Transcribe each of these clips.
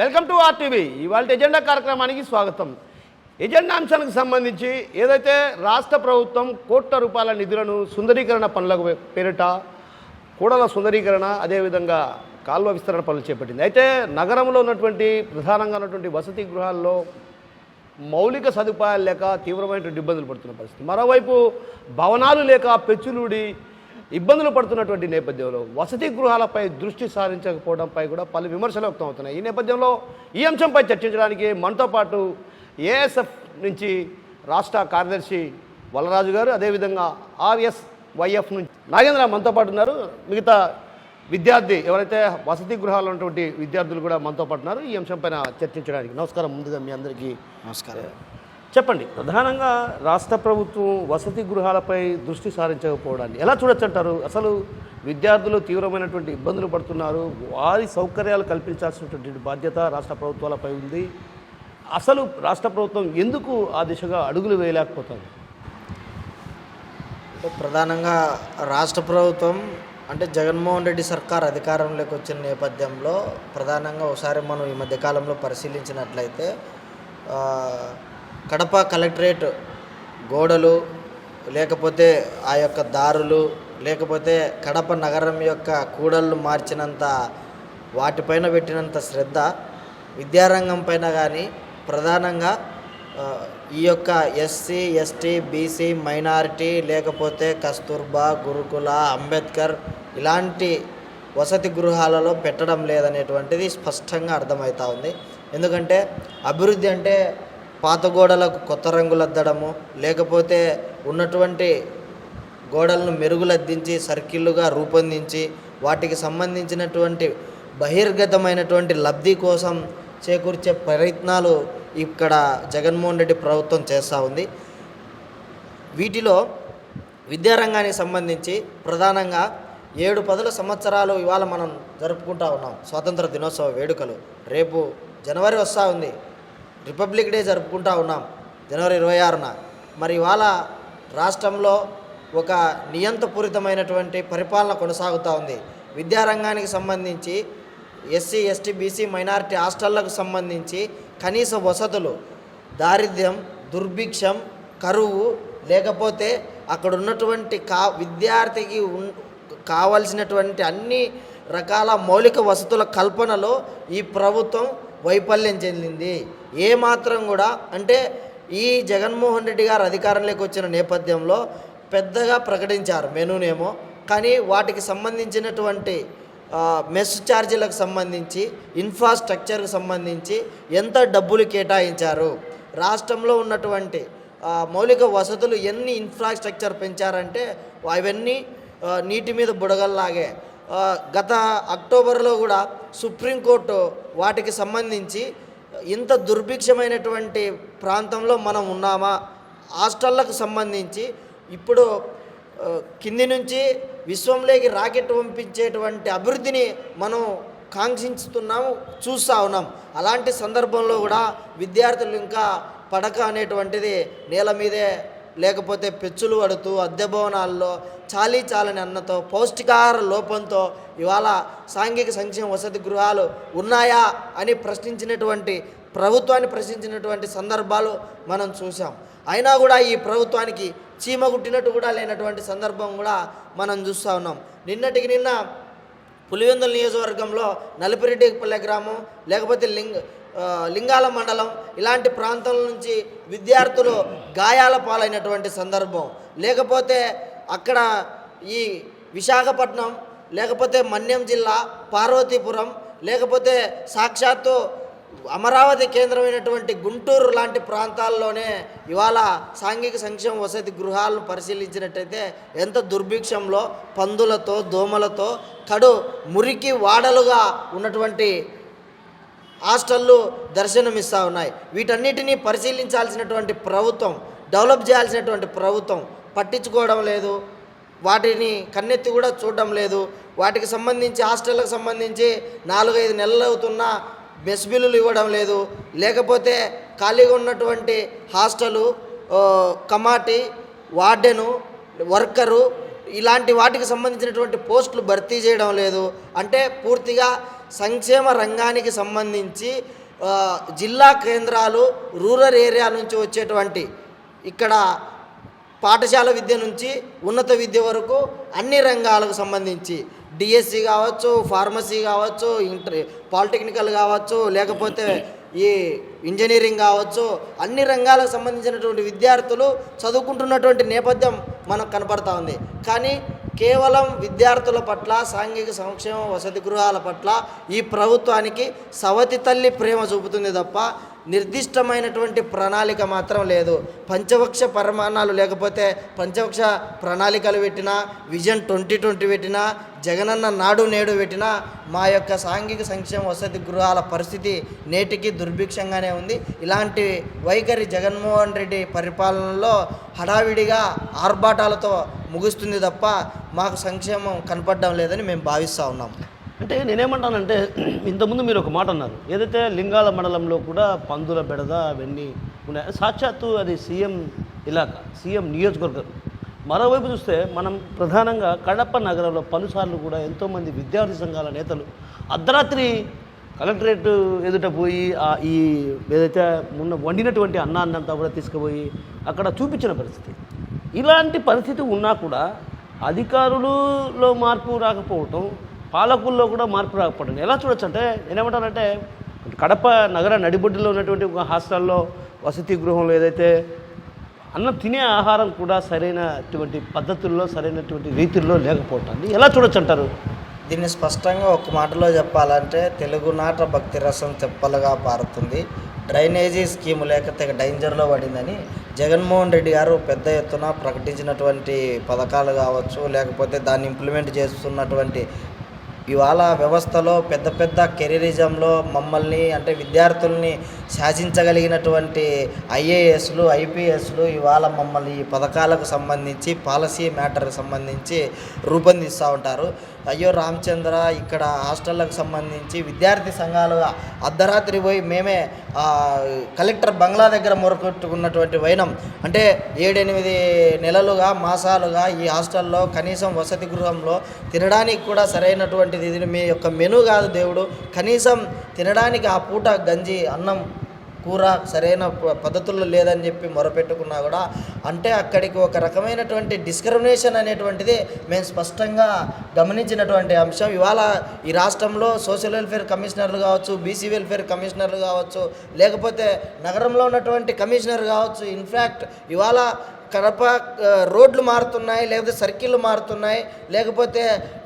Welcome to RTV. ఇవాళ agenda కార్యక్రమానికి స్వాగతం. ఎజెండా అంశానికి సంబంధించి ఏదైతే రాష్ట్ర ప్రభుత్వం కోట్ల రూపాయల నిధులను సుందరీకరణ పనులకు పేరిట కూడల సుందరీకరణ, అదేవిధంగా కాల్వ విస్తరణ పనులు చేపట్టింది. అయితే నగరంలో ఉన్నటువంటి ప్రధానంగా ఉన్నటువంటి వసతి గృహాల్లో మౌలిక సదుపాయాలు లేక తీవ్రమైనటువంటి ఇబ్బందులు పడుతున్న పరిస్థితి. మరోవైపు భవనాలు లేక పెచ్చులుడి ఇబ్బందులు పడుతున్నటువంటి నేపథ్యంలో వసతి గృహాలపై దృష్టి సారించకపోవడంపై కూడా పలు విమర్శలు వ్యక్తం అవుతున్నాయి. ఈ నేపథ్యంలో ఈ అంశంపై చర్చించడానికి మనతో పాటు ఏఎస్ఎఫ్ నుంచి రాష్ట్ర కార్యదర్శి వలరాజు గారు, అదేవిధంగా ఆర్ఎస్వైఎఫ్ నుంచి నాగేంద్ర మనతో పాటు ఉన్నారు. మిగతా విద్యార్థి ఎవరైతే వసతి గృహాల్లో ఉన్నటువంటి విద్యార్థులు కూడా మనతో పాటు ఉన్నారు ఈ అంశంపైన చర్చించడానికి. నమస్కారం. ముందుగా మీ అందరికీ నమస్కారం. చెప్పండి, ప్రధానంగా రాష్ట్ర ప్రభుత్వం వసతి గృహాలపై దృష్టి సారించకపోవడాన్ని ఎలా చూడొచ్చు అంటారు? అసలు విద్యార్థులు తీవ్రమైనటువంటి ఇబ్బందులు పడుతున్నారు, వారి సౌకర్యాలు కల్పించాల్సినటువంటి బాధ్యత రాష్ట్ర ప్రభుత్వాలపై ఉంది. అసలు రాష్ట్ర ప్రభుత్వం ఎందుకు ఆ దిశగా అడుగులు వేయలేకపోతుంది? ప్రధానంగా రాష్ట్ర ప్రభుత్వం అంటే జగన్మోహన్ రెడ్డి సర్కార్ అధికారంలోకి వచ్చిన నేపథ్యంలో ప్రధానంగా ఒకసారి మనం ఈ మధ్యకాలంలో పరిశీలించినట్లయితే కడప కలెక్టరేట్ గోడలు, లేకపోతే ఆ యొక్క దారులు, లేకపోతే కడప నగరం యొక్క కూడళ్ళు మార్చినంత వాటిపైన పెట్టినంత శ్రద్ధ విద్యారంగం పైన కానీ ప్రధానంగా ఈ యొక్క ఎస్సీ, ఎస్టీ, బీసీ, మైనారిటీ, లేకపోతే కస్తూర్బా, గురుకుల, అంబేద్కర్ ఇలాంటి వసతి గృహాలలో పెట్టడం లేదనేటువంటిది స్పష్టంగా అర్థమవుతా ఉంది. ఎందుకంటే అభివృద్ధి అంటే పాత గోడలకు కొత్త రంగులు అద్దడము, లేకపోతే ఉన్నటువంటి గోడలను మెరుగులద్దించి సర్కిళ్ళుగా రూపొందించి వాటికి సంబంధించినటువంటి బహిర్గతమైనటువంటి లబ్ధి కోసం చేకూర్చే ప్రయత్నాలు ఇక్కడ జగన్మోహన్ రెడ్డి ప్రభుత్వం చేస్తూ ఉంది. వీటిలో విద్యారంగానికి సంబంధించి ప్రధానంగా 7-10 సంవత్సరాలు ఇవాళ మనం జరుపుకుంటా ఉన్నాం స్వాతంత్ర దినోత్సవ వేడుకలు. రేపు జనవరి వస్తూ ఉంది, రిపబ్లిక్ డే జరుపుకుంటా ఉన్నాం జనవరి 26న. మరి ఇవాళ రాష్ట్రంలో ఒక నియంతపూరితమైనటువంటి పరిపాలన కొనసాగుతూ ఉంది. విద్యారంగానికి సంబంధించి ఎస్సీ, ఎస్టీ, బీసీ, మైనారిటీ హాస్టళ్లకు సంబంధించి కనీస వసతులు, దారిద్ర్యం, దుర్భిక్షం, కరువు, లేకపోతే అక్కడ ఉన్నటువంటి విద్యార్థికి కావలసినటువంటి అన్ని రకాల మౌలిక వసతుల కల్పనలో ఈ ప్రభుత్వం వైఫల్యం చెందింది. ఏమాత్రం కూడా అంటే ఈ జగన్మోహన్ రెడ్డి గారు అధికారంలోకి వచ్చిన నేపథ్యంలో పెద్దగా ప్రకటించారు మెనూనేమో, కానీ వాటికి సంబంధించినటువంటి మెస్ ఛార్జీలకు సంబంధించి, ఇన్ఫ్రాస్ట్రక్చర్కి సంబంధించి ఎంత డబ్బులు కేటాయించారు, రాష్ట్రంలో ఉన్నటువంటి మౌలిక వసతులు ఎన్ని ఇన్ఫ్రాస్ట్రక్చర్ పెంచారంటే అవన్నీ నీటి మీద బుడగల్లాగే. గత అక్టోబర్లో కూడా సుప్రీంకోర్టు వాటికి సంబంధించి ఇంత దుర్భిక్షమైనటువంటి ప్రాంతంలో మనం ఉన్నామా, హాస్టళ్లకు సంబంధించి ఇప్పుడు కింది నుంచి విశ్వంలోకి రాకెట్ పంపించేటువంటి అభివృద్ధిని మనం కాంక్షిస్తున్నాము, చూస్తూ ఉన్నాం. అలాంటి సందర్భంలో కూడా విద్యార్థులు ఇంకా పడక అనేటువంటిది నేల మీదే, లేకపోతే పెచ్చులు పడుతూ అద్దె భవనాల్లో చాలని అన్నతో పౌష్టికాహార లోపంతో ఇవాళ సాంఘిక సంక్షేమ వసతి గృహాలు ఉన్నాయా అని ప్రభుత్వాన్ని ప్రశ్నించినటువంటి సందర్భాలు మనం చూసాం. అయినా కూడా ఈ ప్రభుత్వానికి చీమ కుట్టినట్టు కూడా లేనటువంటి సందర్భం కూడా మనం చూస్తూ ఉన్నాం. నిన్నటికి నిన్న పులివెందుల నియోజకవర్గంలో నలిపిరెడ్డిపల్లె గ్రామం, లేకపోతే లింగాల మండలం ఇలాంటి ప్రాంతాల నుంచి విద్యార్థులు గాయాల పాలైనటువంటి సందర్భం, లేకపోతే అక్కడ ఈ విశాఖపట్నం, లేకపోతే మన్యం జిల్లా పార్వతీపురం, లేకపోతే సాక్షాత్తు అమరావతి కేంద్రమైనటువంటి గుంటూరు లాంటి ప్రాంతాల్లోనే ఇవాళ సాంఘిక సంక్షేమ వసతి గృహాలను పరిశీలించినట్టయితే ఎంత దుర్భిక్షంలో పందులతో, దోమలతో, మురికి వాడలుగా ఉన్నటువంటి హాస్టళ్ళు దర్శనమిస్తూ ఉన్నాయి. వీటన్నిటినీ పరిశీలించాల్సినటువంటి ప్రభుత్వం, డెవలప్ చేయాల్సినటువంటి ప్రభుత్వం పట్టించుకోవడం లేదు, వాటిని కన్నెత్తి కూడా చూడడం లేదు. వాటికి సంబంధించి హాస్టళ్ళకు సంబంధించి 4-5 నెలలు అవుతున్నా మెస్ బిల్లులు ఇవ్వడం లేదు, లేకపోతే ఖాళీగా ఉన్నటువంటి హాస్టలు, కమాటి, వార్డెను, వర్కరు ఇలాంటి వాటికి సంబంధించినటువంటి పోస్టులు భర్తీ చేయడం లేదు. అంటే పూర్తిగా సంక్షేమ రంగానికి సంబంధించి జిల్లా కేంద్రాలు రూరల్ ఏరియా నుంచి వచ్చేటువంటి ఇక్కడ పాఠశాల విద్య నుంచి ఉన్నత విద్య వరకు అన్ని రంగాలకు సంబంధించి డిఎస్సి కావచ్చు, ఫార్మసీ కావచ్చు, పాలిటెక్నికల్ కావచ్చు, లేకపోతే ఈ ఇంజనీరింగ్ కావచ్చు, అన్ని రంగాలకు సంబంధించినటువంటి విద్యార్థులు చదువుకుంటున్నటువంటి నేపథ్యం మనకు కనపడతా ఉంది. కానీ కేవలం విద్యార్థుల పట్ల, సాంఘిక సంక్షేమ వసతి గృహాల పట్ల ఈ ప్రభుత్వానికి సవతి తల్లి ప్రేమ చూపుతుంది తప్ప నిర్దిష్టమైనటువంటి ప్రణాళిక మాత్రం లేదు. పంచవక్ష పరిమాణాలు లేకపోతే పంచవక్ష ప్రణాళికలు పెట్టినా, విజన్ 2020 పెట్టినా, జగనన్న నాడు నేడు పెట్టినా మా యొక్క సాంఘిక సంక్షేమ వసతి గృహాల పరిస్థితి నేటికి దుర్భిక్షంగానే ఉంది. ఇలాంటి వైఖరి జగన్మోహన్ రెడ్డి పరిపాలనలో హడావిడిగా ఆర్భాటాలతో ముగుస్తుంది తప్ప మాకు సంక్షేమం కనపడడం లేదని మేము భావిస్తూ ఉన్నాం. అంటే నేనేమంటానంటే, ఇంతకుముందు మీరు ఒక మాట అన్నారు, ఏదైతే లింగాల మండలంలో కూడా పందుల బెడద అవన్నీ ఉన్నాయి. సాక్షాత్తు అది సీఎం ఇలాకా, సీఎం నియోజకవర్గం. మరోవైపు చూస్తే మనం ప్రధానంగా కడప నగరంలో పలుసార్లు కూడా ఎంతోమంది విద్యార్థి సంఘాల నేతలు అర్ధరాత్రి కలెక్టరేట్ ఎదుట పోయి ఈ ఏదైతే మొన్న వండినటువంటి అన్నాన్నంతా కూడా తీసుకుపోయి అక్కడ చూపించిన పరిస్థితి. ఇలాంటి పరిస్థితి ఉన్నా కూడా అధికారులలో మార్పు రాకపోవటం, పాలకుల్లో కూడా మార్పు రాకపోవడం ఎలా చూడొచ్చు అంటే, నేనేమంటానంటే కడప నగర నడిబొడ్డులో ఉన్నటువంటి ఒక హాస్టల్లో వసతి గృహంలో ఏదైతే అన్నం తినే ఆహారం కూడా సరైనటువంటి పద్ధతుల్లో, సరైనటువంటి రీతిల్లో లేకపోవటాన్ని ఎలా చూడొచ్చు అంటారు? దీన్ని స్పష్టంగా ఒక మాటలో చెప్పాలంటే తెలుగునాట భక్తి రసం తెప్పలుగా పారుతుంది. డ్రైనేజీ స్కీము లేక తెగ డేంజర్లో పడిందని జగన్మోహన్ రెడ్డి గారు పెద్ద ఎత్తున ప్రకటించినటువంటి పథకాలు కావచ్చు, లేకపోతే దాన్ని ఇంప్లిమెంట్ చేస్తున్నటువంటి ఇవాళ వ్యవస్థలో పెద్ద పెద్ద కెరీరిజంలో మమ్మల్ని అంటే విద్యార్థుల్ని శాసించగలిగినటువంటి ఐఏఎస్లు, ఐపీఎస్లు ఇవాళ మమ్మల్ని ఈ పథకాలకు సంబంధించి, పాలసీ మ్యాటర్కి సంబంధించి రూపొందిస్తూ ఉంటారు. అయ్యో రామచంద్ర, ఇక్కడ హాస్టళ్ళకు సంబంధించి విద్యార్థి సంఘాలుగా అర్ధరాత్రి పోయి మేమే కలెక్టర్ బంగ్లా దగ్గర మొరపెట్టుకున్నటువంటి వైనం. అంటే 7-8 నెలలుగా, మాసాలుగా ఈ హాస్టల్లో కనీసం వసతి గృహంలో తినడానికి కూడా సరైనటువంటిది ఇది మీ యొక్క మెనూ కాదు దేవుడు, కనీసం తినడానికి ఆ పూట గంజి, అన్నం, కూర సరైన పద్ధతుల్లో లేదని చెప్పి మొరపెట్టుకున్నా కూడా అంటే అక్కడికి ఒక రకమైనటువంటి డిస్క్రిమినేషన్ అనేటువంటిది మేము స్పష్టంగా గమనించినటువంటి అంశం. ఇవాళ ఈ రాష్ట్రంలో సోషల్ వెల్ఫేర్ కమిషనర్లు కావచ్చు, బీసీ వెల్ఫేర్ కమిషనర్లు కావచ్చు, లేకపోతే నగరంలో ఉన్నటువంటి కమిషనర్ కావచ్చు, ఇన్ఫ్యాక్ట్ ఇవాళ కడప రోడ్లు మారుతున్నాయి, లేకపోతే సర్కిళ్ళు మారుతున్నాయి, లేకపోతే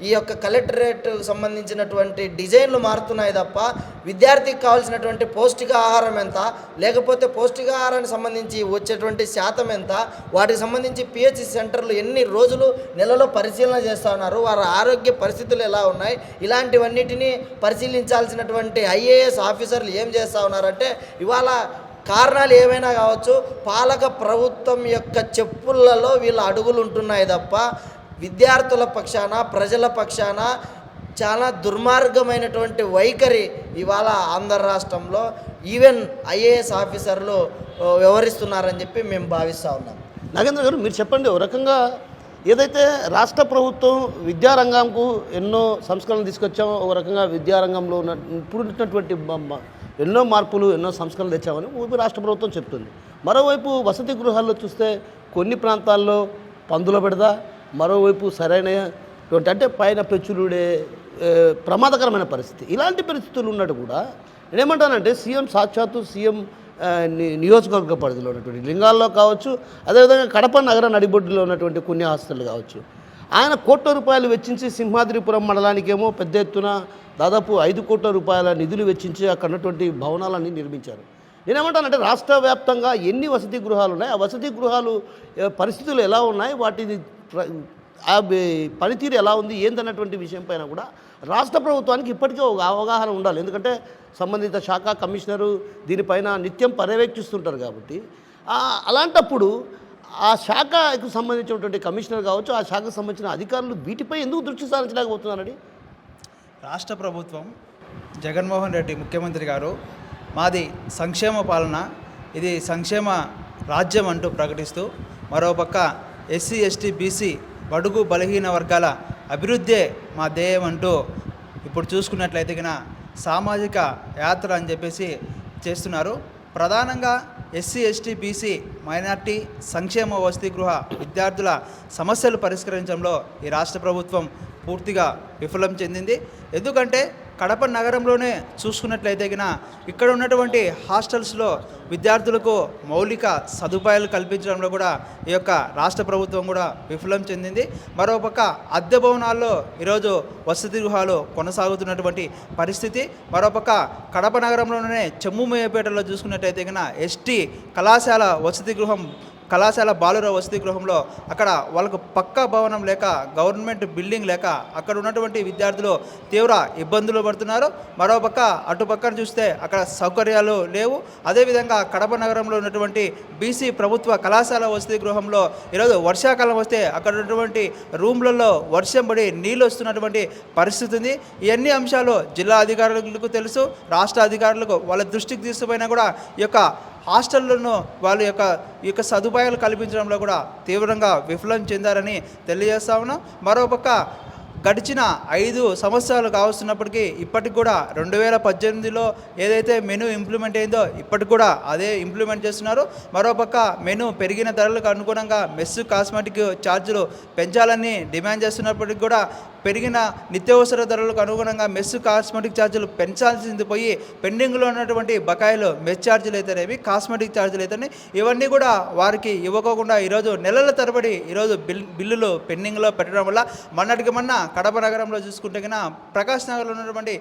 ఈ యొక్క కలెక్టరేట్ సంబంధించినటువంటి డిజైన్లు మారుతున్నాయి తప్ప విద్యార్థికి కావాల్సినటువంటి పౌష్టికాహారం ఎంత, లేకపోతే పౌష్టికాహారానికి సంబంధించి వచ్చేటువంటి శాతం ఎంత, వాటికి సంబంధించి పిహెచ్సి సెంటర్లు ఎన్ని రోజులు నెలలో పరిశీలన చేస్తూ ఉన్నారు, వారి ఆరోగ్య పరిస్థితులు ఎలా ఉన్నాయి, ఇలాంటివన్నిటినీ పరిశీలించాల్సినటువంటి ఐఏఎస్ ఆఫీసర్లు ఏం చేస్తూ ఉన్నారంటే ఇవాళ కారణాలు ఏమైనా కావచ్చు, పాలక ప్రభుత్వం యొక్క చెప్పులలో వీళ్ళ అడుగులు ఉంటున్నాయి తప్ప విద్యార్థుల పక్షాన, ప్రజల పక్షాన చాలా దుర్మార్గమైనటువంటి వైఖరి ఇవాళ ఆంధ్ర రాష్ట్రంలో ఈవెన్ ఐఏఎస్ ఆఫీసర్లు వ్యవహరిస్తున్నారని చెప్పి మేము భావిస్తూ ఉన్నాం. నాగేంద్ర గారు, మీరు చెప్పండి, ఒక రకంగా ఏదైతే రాష్ట్ర ప్రభుత్వం విద్యారంగంకు ఎన్నో సంస్కరణలు తీసుకొచ్చామో, ఒక రకంగా విద్యారంగంలో ఇప్పుడున్నటువంటి ఎన్నో మార్పులు, ఎన్నో సంస్కరణలు తెచ్చామని రాష్ట్ర ప్రభుత్వం చెప్తుంది. మరోవైపు వసతి గృహాల్లో చూస్తే కొన్ని ప్రాంతాల్లో పందుల బెడద, మరోవైపు సరైనటువంటి అంటే పైన పెచ్చులుడే ప్రమాదకరమైన పరిస్థితి. ఇలాంటి పరిస్థితులు ఉన్నట్టు కూడా నేనేమంటానంటే సాక్షాత్తు సీఎం నియోజకవర్గ పరిధిలో ఉన్నటువంటి లింగాల్లో కావచ్చు, అదేవిధంగా కడప నగర నడిబొడ్డులో ఉన్నటువంటి కొన్ని హాస్టళ్ళు కావచ్చు, ఆయన ₹1,00,00,000 వెచ్చించి సింహాద్రిపురం మండలానికేమో పెద్ద ఎత్తున దాదాపు ₹5,00,00,000 నిధులు వెచ్చించి అక్కడ ఉన్నటువంటి భవనాలన్నీ నిర్మించారు. నేనేమంటానంటే రాష్ట్ర వ్యాప్తంగా ఎన్ని వసతి గృహాలు ఉన్నాయి, ఆ వసతి గృహాలు పరిస్థితులు ఎలా ఉన్నాయి, వాటిని పనితీరు ఎలా ఉంది ఏందన్నటువంటి విషయం పైన కూడా రాష్ట్ర ప్రభుత్వానికి ఇప్పటికే ఒక అవగాహన ఉండాలి. ఎందుకంటే సంబంధిత శాఖ కమిషనరు దీనిపైన నిత్యం పర్యవేక్షిస్తుంటారు కాబట్టి అలాంటప్పుడు ఆ శాఖకు సంబంధించినటువంటి కమిషనర్ కావచ్చు, ఆ శాఖకు సంబంధించిన అధికారులు వీటిపై ఎందుకు దృష్టి సారించలేకపోతున్నారని? రాష్ట్ర ప్రభుత్వం, జగన్మోహన్ రెడ్డి ముఖ్యమంత్రి గారు మాది సంక్షేమ పాలన, ఇది సంక్షేమ రాజ్యం అంటూ ప్రకటిస్తూ మరోపక్క ఎస్సీ, ఎస్టీ, బీసీ బడుగు బలహీన వర్గాల అభివృద్ధే మా ధ్యేయం అంటూ ఇప్పుడు చూసుకున్నట్లయితే గిన సామాజిక యాత్ర అని చెప్పేసి చేస్తున్నారు. ప్రధానంగా ఎస్సీ ఎస్టీ బీసీ మైనార్టీ సంక్షేమ వసతి గృహ విద్యార్థుల సమస్యలు పరిష్కరించడంలో ఈ రాష్ట్ర ప్రభుత్వం పూర్తిగా విఫలం చెందింది. ఎందుకంటే కడప నగరంలోనే చూసుకున్నట్లయితే గిన ఇక్కడ ఉన్నటువంటి హాస్టల్స్లో విద్యార్థులకు మౌలిక సదుపాయాలు కల్పించడంలో కూడా ఈ యొక్క రాష్ట్ర ప్రభుత్వం కూడా విఫలం చెందింది. మరోపక్క అద్దె భవనాల్లో ఈరోజు వసతి గృహాలు కొనసాగుతున్నటువంటి పరిస్థితి. మరోపక్క కడప నగరంలోనే చెమ్ముమయ్యపేటలో చూసుకున్నట్లయితే గిన ఎస్టీ కళాశాల బాలుర వసతి గృహంలో అక్కడ వాళ్ళకు పక్కా భవనం లేక గవర్నమెంట్ బిల్డింగ్ లేక అక్కడ ఉన్నటువంటి విద్యార్థులు తీవ్ర ఇబ్బందులు పడుతున్నారు. మరోపక్క అటుపక్కన చూస్తే అక్కడ సౌకర్యాలు లేవు. అదేవిధంగా కడప నగరంలో ఉన్నటువంటి బీసీ ప్రభుత్వ కళాశాల వసతి గృహంలో ఈరోజు వర్షాకాలం వస్తే అక్కడ ఉన్నటువంటి రూమ్లలో వర్షం పడి నీళ్ళు వస్తున్నటువంటి పరిస్థితి ఉంది. ఇవన్నీ అంశాలు జిల్లా అధికారులకు తెలుసు, రాష్ట్ర అధికారులకు వాళ్ళ దృష్టికి తీసుకుపోయినా కూడా ఈ యొక్క హాస్టళ్లను వాళ్ళ యొక్క సదుపాయాలు కల్పించడంలో కూడా తీవ్రంగా విఫలం చెందారని తెలియజేస్తా ఉన్నాం. మరోపక్క గడిచిన 5 సంవత్సరాలు కావస్తున్నప్పటికీ ఇప్పటికి కూడా 2018లో ఏదైతే మెనూ ఇంప్లిమెంట్ అయిందో ఇప్పటికి కూడా అదే ఇంప్లిమెంట్ చేస్తున్నారు. మరోపక్క మెనూ పెరిగిన ధరలకు అనుగుణంగా మెస్సు కాస్మెటిక్ ఛార్జీలు పెంచాలని డిమాండ్ చేస్తున్నప్పటికీ కూడా పెరిగిన నిత్యావసర ధరలకు అనుగుణంగా మెస్సు కాస్మెటిక్ ఛార్జీలు పెంచాల్సింది పోయి పెండింగ్లో ఉన్నటువంటి బకాయిలు మెస్ ఛార్జీలు అయితేనేవి కాస్మెటిక్ ఛార్జీలు అయితేనే ఇవన్నీ కూడా వారికి ఇవ్వకోకుండా ఈరోజు నెలల తరబడి ఈరోజు బిల్లులు పెండింగ్లో పెట్టడం వల్ల మొన్నటికి మొన్న కడప నగరంలో చూసుకుంటే కన్నా ప్రకాష్ నగర్లో ఉన్నటువంటి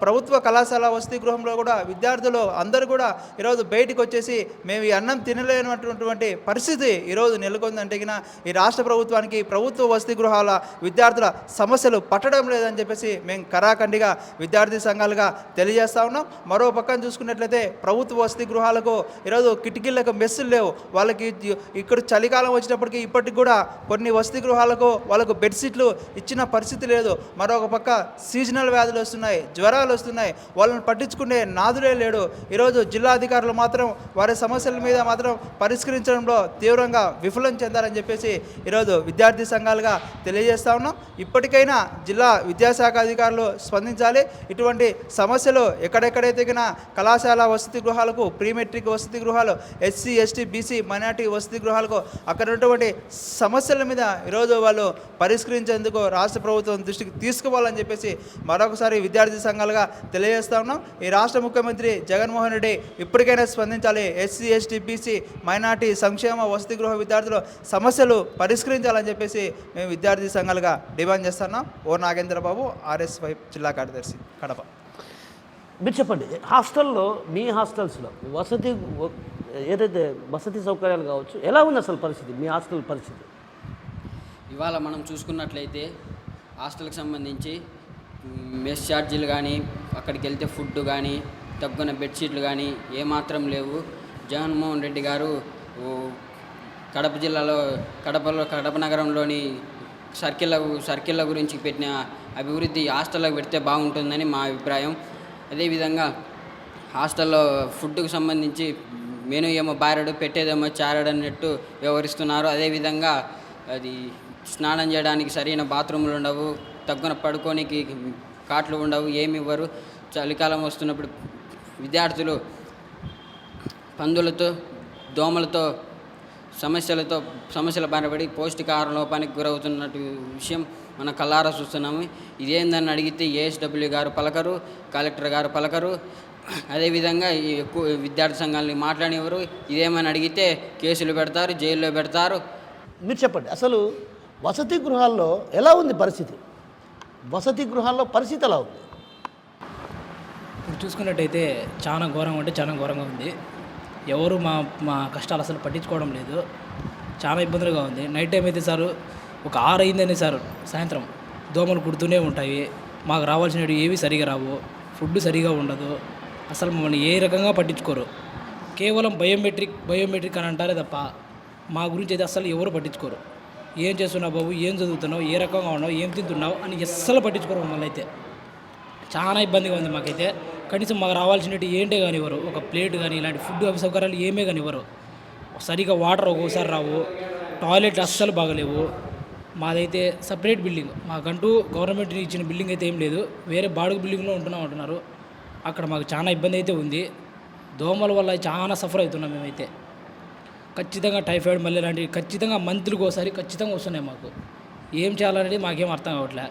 ప్రభుత్వ కళాశాల వసతి గృహంలో కూడా విద్యార్థులు అందరూ కూడా ఈరోజు బయటికి వచ్చేసి మేము ఈ అన్నం తినలేనటువంటి పరిస్థితి ఈరోజు నెలకొందంటే కినా ఈ రాష్ట్ర ప్రభుత్వానికి ప్రభుత్వ వసతి గృహాల విద్యార్థుల సమస్యలు పట్టడం లేదని చెప్పేసి మేము కరాఖండిగా విద్యార్థి సంఘాలుగా తెలియజేస్తా ఉన్నాం. మరో పక్కన చూసుకున్నట్లయితే ప్రభుత్వ వసతి గృహాలకు ఈరోజు కిటికీలకు మెస్సులు లేవు. వాళ్ళకి ఇక్కడ చలికాలం వచ్చినప్పటికీ ఇప్పటికి కూడా కొన్ని వసతి గృహాలకు వాళ్ళకు బెడ్షీట్లు ఇచ్చిన పరిస్థితి లేదు. మరొక పక్క సీజనల్ వ్యాధులు వస్తున్నాయి, జ్వరాలు వస్తున్నాయి, వాళ్ళని పట్టించుకునే నాదులే లేడు. ఈరోజు జిల్లా అధికారులు మాత్రం వారి సమస్యల మీద మాత్రం పరిష్కరించడంలో తీవ్రంగా విఫలం చెందారని చెప్పేసి ఈరోజు విద్యార్థి సంఘాలుగా తెలియజేస్తా ఉన్నాం. ఇప్పటికైనా జిల్లా విద్యాశాఖ అధికారులు స్పందించాలి. ఇటువంటి సమస్యలు ఎక్కడెక్కడైతే కళాశాల వసతి గృహాలకు, ప్రీ మెట్రిక్ వసతి గృహాలు, ఎస్సీ ఎస్టీ బీసీ మైనార్టీ వసతి గృహాలకు అక్కడ ఉన్నటువంటి సమస్యల మీద ఈరోజు వాళ్ళు పరిష్కరించేందుకు రాష్ట్ర ప్రభుత్వం దృష్టికి తీసుకుపోవాలని చెప్పేసి మరొకసారి విద్యార్థి సంఘాలుగా తెలియజేస్తా ఉన్నాం. ఈ రాష్ట్ర ముఖ్యమంత్రి జగన్మోహన్ రెడ్డి ఇప్పటికైనా స్పందించాలి. ఎస్సీ ఎస్టీ బీసీ మైనార్టీ సంక్షేమ వసతి గృహ విద్యార్థుల సమస్యలు పరిష్కరించాలని చెప్పేసి మేము విద్యార్థి సంఘాలుగా డిమాండ్ చేస్తున్నాం. ఓ నాగేంద్రబాబు, RSY జిల్లా కార్యదర్శి, కడప. మీరు చెప్పండి, మీ హాస్టల్స్లో ఏదైతే వసతి సౌకర్యాలు కావచ్చు, ఎలా ఉంది అసలు పరిస్థితి, మీ హాస్టల్ పరిస్థితి? ఇవాళ మనం చూసుకున్నట్లయితే హాస్టల్కి సంబంధించి మెస్ ఛార్జీలు కానీ, అక్కడికి వెళ్తే ఫుడ్ కానీ, తగ్గున బెడ్షీట్లు కానీ ఏమాత్రం లేవు. జగన్మోహన్ రెడ్డి గారు కడప నగరంలోని సర్కిళ్ళ గురించి పెట్టిన అభివృద్ధి హాస్టల్లోకి పెడితే బాగుంటుందని మా అభిప్రాయం. అదేవిధంగా హాస్టల్లో ఫుడ్కు సంబంధించి మెనూ ఏమో బారెడు, పెట్టేదేమో చారడు అన్నట్టు వ్యవహరిస్తున్నారు. అదేవిధంగా అది స్నానం చేయడానికి సరైన బాత్రూములు ఉండవు, తగ్గున పడుకోనికి కాట్లు ఉండవు, ఏమి ఇవ్వరు. చలికాలం వస్తున్నప్పుడు విద్యార్థులు పందులతో, దోమలతో సమస్యల బారినపడి పౌష్టికాహార లోపానికి గురవుతున్నట్టు విషయం మనం కళ్ళారా చూస్తున్నాము. ఇదేందని అడిగితే ASW గారు పలకరు, కలెక్టర్ గారు పలకరు. అదేవిధంగా ఎక్కువ విద్యార్థి సంఘాలని మాట్లాడేవారు. ఇదేమని అడిగితే కేసులు పెడతారు, జైల్లో పెడతారు. మీరు చెప్పండి, అసలు వసతి గృహాల్లో ఎలా ఉంది పరిస్థితి? వసతి గృహాల్లో పరిస్థితి ఎలా ఉంది? ఇప్పుడు చూసుకున్నట్టయితే చాలా ఘోరంగా అంటే చాలా ఘోరంగా ఉంది. ఎవరు మా కష్టాలు అసలు పట్టించుకోవడం లేదు. చాలా ఇబ్బందులుగా ఉంది. నైట్ టైం అయితే సార్ ఒక 6 అయిందని సార్ సాయంత్రం దోమలు కుడుతూనే ఉంటాయి. మాకు రావాల్సినవి ఏవి సరిగా రావు, ఫుడ్ సరిగా ఉండదు, అసలు మమ్మల్ని ఏ రకంగా పట్టించుకోరు. కేవలం బయోమెట్రిక్ అని అంటారే తప్ప మా గురించి అయితే అసలు ఎవరు పట్టించుకోరు. ఏం చేస్తున్నావు బాబు, ఏం చదువుతున్నావు, ఏ రకంగా ఉన్నావు, ఏం తింటున్నావు అని అస్సలు పట్టించుకోరు మమ్మల్ని అయితే. చాలా ఇబ్బందిగా ఉంది మాకైతే. కనీసం మాకు రావాల్సినవి ఏంటే కానివ్వరు. ఒక ప్లేట్ కానీ ఇలాంటి ఫుడ్ సౌకర్యాలు ఏమే కానివ్వరు. సరిగా వాటర్ ఒక్కోసారి రావు. టాయిలెట్లు అస్సలు బాగలేవు. మాదైతే సపరేట్ బిల్డింగ్, మాకంటూ గవర్నమెంట్ ఇచ్చిన బిల్డింగ్ అయితే ఏం లేదు, వేరే బాడుగ బిల్డింగ్లో ఉంటున్నాం అంటున్నారు. అక్కడ మాకు చాలా ఇబ్బంది అయితే ఉంది. దోమల వల్ల చాలా సఫర్ అవుతున్నాం మేమైతే. ఖచ్చితంగా టైఫాయిడ్ మళ్ళీ లాంటివి ఖచ్చితంగా మంత్లీకి ఒకసారి ఖచ్చితంగా వస్తున్నాయి మాకు. ఏం చేయాలనేది మాకేం అర్థం కావట్లే.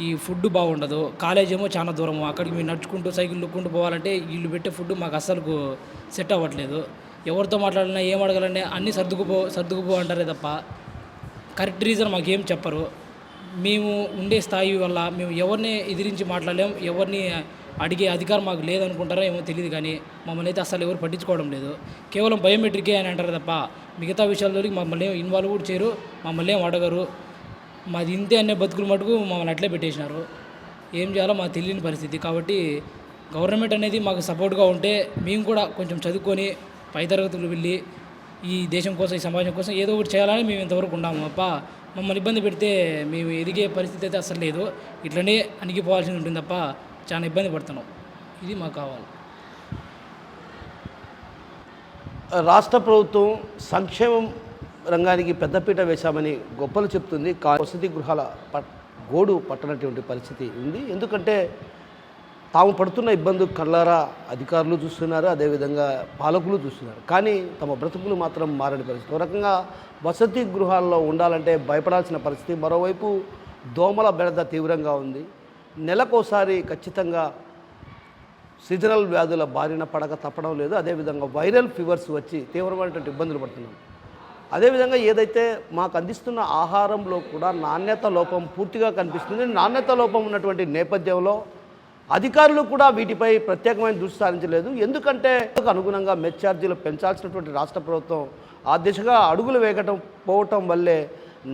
ఈ ఫుడ్ బాగుండదు, కాలేజ్ ఏమో చాలా దూరము, అక్కడికి మేము నడుచుకుంటూ సైకిల్ నొక్కుంటూ పోవాలంటే వీళ్ళు పెట్టే ఫుడ్ మాకు అస్సలు సెట్ అవ్వట్లేదు. ఎవరితో మాట్లాడినా ఏం అడగాలన్నా అన్నీ సర్దుకుపో అంటారే తప్ప కరెక్ట్ రీజన్ మాకేం చెప్పరు. మేము ఉండే స్థాయి వల్ల మేము ఎవరిని ఎదిరించి మాట్లాడలేం, ఎవరిని అడిగే అధికారం మాకు లేదనుకుంటారో ఏమో తెలియదు, కానీ మమ్మల్ని అయితే అసలు ఎవరు పట్టించుకోవడం లేదు. కేవలం బయోమెట్రికే అని అంటారు తప్ప మిగతా విషయాల్లోకి మమ్మల్ని ఏం ఇన్వాల్వ్ కూడా చేయరు, మమ్మల్ని ఏం అడగరు. మాది ఇంతే అనే బతుకులు మటుకు మమ్మల్ని అట్లే పెట్టేసినారు. ఏం చేయాలో మాకు తెలియని పరిస్థితి. కాబట్టి గవర్నమెంట్ అనేది మాకు సపోర్ట్గా ఉంటే మేము కూడా కొంచెం చదువుకొని పై తరగతులు వెళ్ళి ఈ దేశం కోసం ఈ సమాజం కోసం ఏదో ఒకటి చేయాలని మేము ఇంతవరకు ఉన్నాము తప్ప మమ్మల్ని ఇబ్బంది పెడితే మేము ఎదిగే పరిస్థితి అయితే అసలు లేదు. ఇట్లనే అణిగిపోవాల్సి ఉంటుంది తప్ప చాలా ఇబ్బంది పడుతున్నాం. ఇది మాకు కావాలి. రాష్ట్ర ప్రభుత్వం సంక్షేమం రంగానికి పెద్దపీట వేశామని గొప్పలు చెప్తుంది. వసతి గృహాల గోడు పట్టనటువంటి పరిస్థితి ఉంది. ఎందుకంటే తాము పడుతున్న ఇబ్బందులు కళ్ళారా అధికారులు చూస్తున్నారు, అదేవిధంగా పాలకులు చూస్తున్నారు. కానీ తమ బ్రతుకులు మాత్రం మారని పరిస్థితి. ఒక రకంగా వసతి గృహాల్లో ఉండాలంటే భయపడాల్సిన పరిస్థితి. మరోవైపు దోమల బెడద తీవ్రంగా ఉంది. నెలకోసారి ఖచ్చితంగా సీజనల్ వ్యాధుల బారిన పడక తప్పడం లేదు. అదేవిధంగా వైరల్ ఫీవర్స్ వచ్చి తీవ్రమైనటువంటి ఇబ్బందులు పడుతున్నాం. అదేవిధంగా ఏదైతే మాకు అందిస్తున్న ఆహారంలో కూడా నాణ్యత లోపం పూర్తిగా కనిపిస్తుంది. నాణ్యత లోపం ఉన్నటువంటి నేపథ్యంలో అధికారులు కూడా వీటిపై ప్రత్యేకమైన దృష్టి సారించలేదు. ఎందుకంటే అనుగుణంగా మెస్ ఛార్జీలు పెంచాల్సినటువంటి రాష్ట్ర ప్రభుత్వం ఆ దిశగా అడుగులు పోవటం వల్లే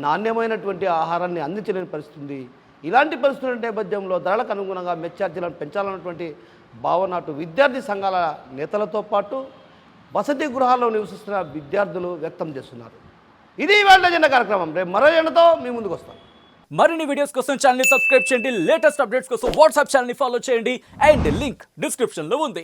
నాణ్యమైనటువంటి ఆహారాన్ని అందించలేని పరిస్థితి ఉంది. ఇలాంటి పరిస్థితుల నేపథ్యంలో ధరలకు అనుగుణంగా మెస్ ఛార్జీలను పెంచాలన్నటువంటి భావన అటు విద్యార్థి సంఘాల నేతలతో పాటు వసతి గృహాల్లో నివసిస్తున్న విద్యార్థులు వ్యక్తం చేస్తున్నారు. ఇది ఇవాళ ఎజెండా కార్యక్రమం. రేపు మరో ఎజెండాతో మీ ముందుకు వస్తాం. మరిన్ని వీడియోస్ కోసం ఛానల్ ని సబ్స్క్రైబ్ చేయండి. లేటెస్ట్ అప్డేట్స్ కోసం వాట్సాప్ ఛానల్ ని ఫాలో చేయండి. అండ్ లింక్ డిస్క్రిప్షన్ లో ఉంది.